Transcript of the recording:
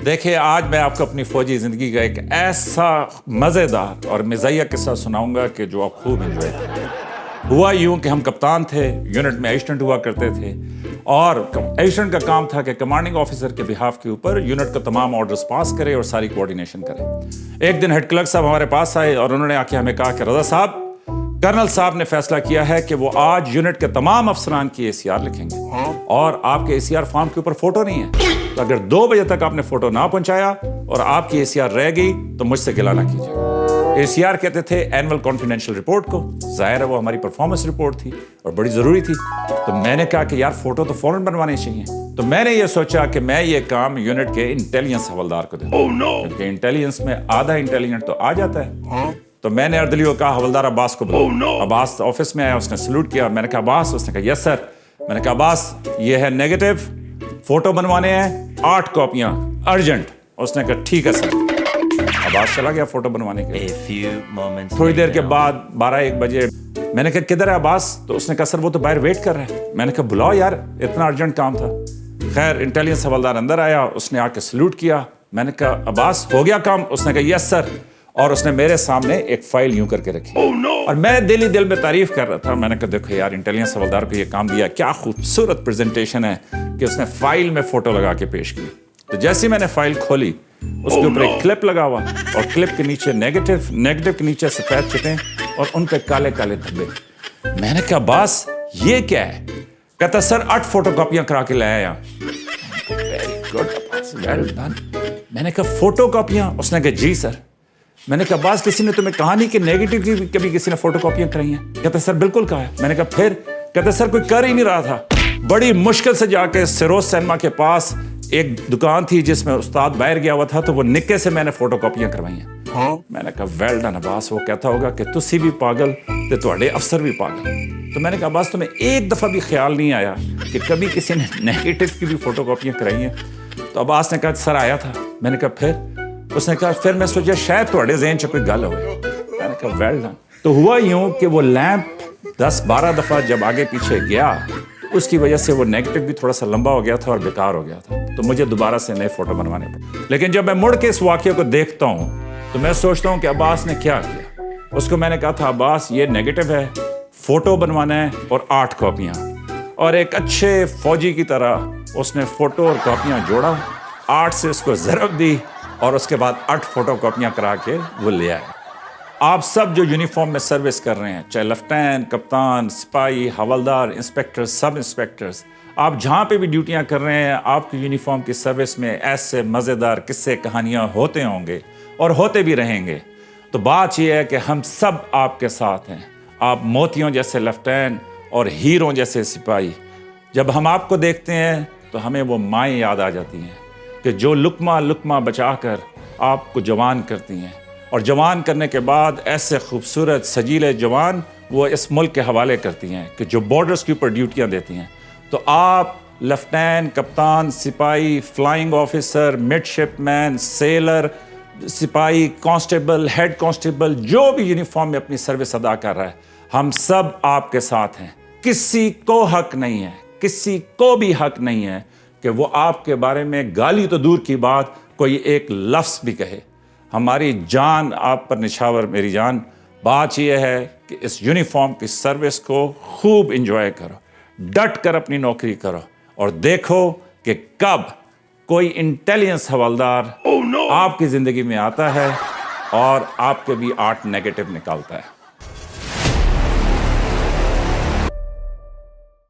دیکھیں آج میں آپ کو اپنی فوجی زندگی کا ایک ایسا مزیدار اور مزاحیہ قصہ سناؤں گا کہ جو آپ خوب انجوائے کریں گے۔ ہوا یوں کہ ہم کپتان تھے، یونٹ میں ایسسٹنٹ ہوا کرتے تھے، اور ایسسٹنٹ کا کام تھا کہ کمانڈنگ آفیسر کے بہاف کے اوپر یونٹ کا تمام آرڈرز پاس کرے اور ساری کوارڈینیشن کرے۔ ایک دن ہیڈ کلرک صاحب ہمارے پاس آئے اور انہوں نے آ کے ہمیں کہا کہ رضا صاحب، کرنل صاحب نے فیصلہ کیا ہے کہ وہ آج یونٹ کے تمام افسران کی ACR لکھیں گے، اور آپ کے ACR فارم کے اوپر فوٹو نہیں ہے، تو اگر 2 بجے تک آپ نے فوٹو نہ پہنچایا اور آپ کی ACR رہ گئی تو مجھ سے گلہ نہ کیجیے۔ ACR کہتے تھے اینول کانفیڈینشیل رپورٹ کو، ظاہر ہے وہ ہماری پرفارمنس رپورٹ تھی اور بڑی ضروری تھی، تو میں نے کہا کہ یار فوٹو تو فوراً بنوانے چاہیے۔ تو میں نے یہ سوچا کہ میں یہ کام یونٹ کے انٹیلیجنس حوالدار کو دے دوں، کیونکہ انٹیلیجنس میں آدھا انٹیلیجنٹ تو آ جاتا ہے۔ تو میں نے اردلی کو کہا حوالدار عباس کو بلاؤ۔ عباس آفس میں آیا، اس نے سلوٹ کیا، میں نے کہا عباس، اس نے کہا یس سر۔ میں نے کہا عباس یہ ہے نیگیٹو، فوٹو بنوانے ہیں 8 کاپیاں ارجنٹ۔ اس نے کہا ٹھیک ہے سر۔ عباس چلا گیا فوٹو بنوانے کے لیے۔ تھوڑی دیر کے بعد 12-1 بجے میں نے کہا کدھر ہے عباس؟ تو اس نے کہا سر وہ تو باہر ویٹ کر رہا ہے۔ میں نے کہا بلاؤ یار، اتنا ارجنٹ کام تھا۔ خیر انٹیلیجنس حوالدار اندر آیا، اس نے آ کے سلوٹ کیا۔ میں نے کہا عباس ہو گیا کام؟ اس نے کہا یس سر، اور اس نے میرے سامنے ایک فائل یوں کر کے رکھی، اور میں دل ہی دل میں تعریف کر رہا تھا۔ میں نے کہا دیکھو یار انٹیلیجنس حوالدار کو یہ کام دیا، کیا خوبصورت پریزنٹیشن ہے کہ اس نے فائل میں فوٹو لگا کے پیش کی۔ تو جیسے ہی میں نے فائل کھولی، اس کے اوپر ایک کلپ لگا ہوا، اور کلپ کے نیچے نیگیٹو کے نیچے سفید چٹیں اور ان پہ کالے کالے دھبے۔ میں نے کہا باس یہ کیا ہے؟ کہتا سر 8 فوٹو کاپیاں کرا کے لے آیا۔ Very good, well done. میں نے کہا فوٹو کاپیاں؟ اس نے کہا جی سر۔ میں نے کہا باس کسی نے تمہیں کہا نہیں کہ نیگیٹو کی کبھی کسی نے فوٹو کاپیاں کرائی ہیں؟ کہتا سر بالکل کہا ہے۔ میں نے کہا پھر؟ کہتا سر کوئی کر ہی نہیں رہا تھا، بڑی مشکل سے جا کے سروز سینما کے پاس ایک دکان تھی جس میں استاد باہر گیا ہوا تھا، تو وہ نکے سے میں نے فوٹو کاپیاں کروائی ہیں۔ میں نے کہا ویل ڈن عباس۔ وہ کہتا ہوگا کہ تسی بھی پاگل تے تواڈے افسر بھی پاگل۔ تو میں نے کہا عباس تمہیں ایک دفعہ بھی خیال نہیں آیا کہ کبھی کسی نے نیگیٹو کی بھی فوٹو کاپیاں کرائی ہیں؟ تو عباس نے کہا سر آیا تھا۔ میں نے کہا پھر؟ اس نے کہا پھر میں سوچا شاید تواڈے ذہن چ کوئی گل ہوئے۔ میں نے کہا ویل ڈن۔ تو ہوا یوں کہ وہ لیمپ 10-12 دفعہ جب آگے پیچھے گیا، اس کی وجہ سے وہ نیگیٹو بھی تھوڑا سا لمبا ہو گیا تھا اور بیکار ہو گیا تھا، تو مجھے دوبارہ سے نئے فوٹو بنوانے پڑے۔ لیکن جب میں مڑ کے اس واقعے کو دیکھتا ہوں تو میں سوچتا ہوں کہ عباس نے کیا کیا۔ اس کو میں نے کہا تھا عباس یہ نیگیٹو ہے، فوٹو بنوانا ہے اور 8 کاپیاں، اور ایک اچھے فوجی کی طرح اس نے فوٹو اور کاپیاں جوڑا، 8 سے اس کو ضرب دی، اور اس کے بعد 8 فوٹو کاپیاں کرا کے وہ لے آئے۔ آپ سب جو یونیفارم میں سروس کر رہے ہیں، چاہے لیفٹیننٹ، کپتان، سپاہی، حوالدار، انسپیکٹر، سب انسپیکٹرز، آپ جہاں پہ بھی ڈیوٹیاں کر رہے ہیں، آپ کی یونیفارم کی سروس میں ایسے مزیدار قصے کہانیاں ہوتے ہوں گے اور ہوتے بھی رہیں گے۔ تو بات یہ ہے کہ ہم سب آپ کے ساتھ ہیں، آپ موتیوں جیسے لیفٹیننٹ اور ہیروں جیسے سپاہی۔ جب ہم آپ کو دیکھتے ہیں تو ہمیں وہ مائیں یاد آ جاتی ہیں کہ جو لقمہ بچا کر آپ کو جوان کرتی ہیں، اور جوان کرنے کے بعد ایسے خوبصورت سجیلے جوان وہ اس ملک کے حوالے کرتی ہیں کہ جو بارڈرز کے اوپر ڈیوٹیاں دیتی ہیں۔ تو آپ لیفٹیننٹ، کپتان، سپاہی، فلائنگ آفیسر، مڈ شپ مین، سیلر، سپاہی، کانسٹیبل، ہیڈ کانسٹیبل، جو بھی یونیفارم میں اپنی سروس ادا کر رہا ہے، ہم سب آپ کے ساتھ ہیں۔ کسی کو حق نہیں ہے، کسی کو بھی حق نہیں ہے کہ وہ آپ کے بارے میں گالی تو دور کی بات کوئی ایک لفظ بھی کہے۔ ہماری جان آپ پر نچھاور میری جان۔ بات یہ ہے کہ اس یونیفارم کی سروس کو خوب انجوائے کرو، ڈٹ کر اپنی نوکری کرو، اور دیکھو کہ کب کوئی انٹیلیجنس حوالدار آپ کی زندگی میں آتا ہے اور آپ کے بھی 8 نیگیٹو نکالتا ہے۔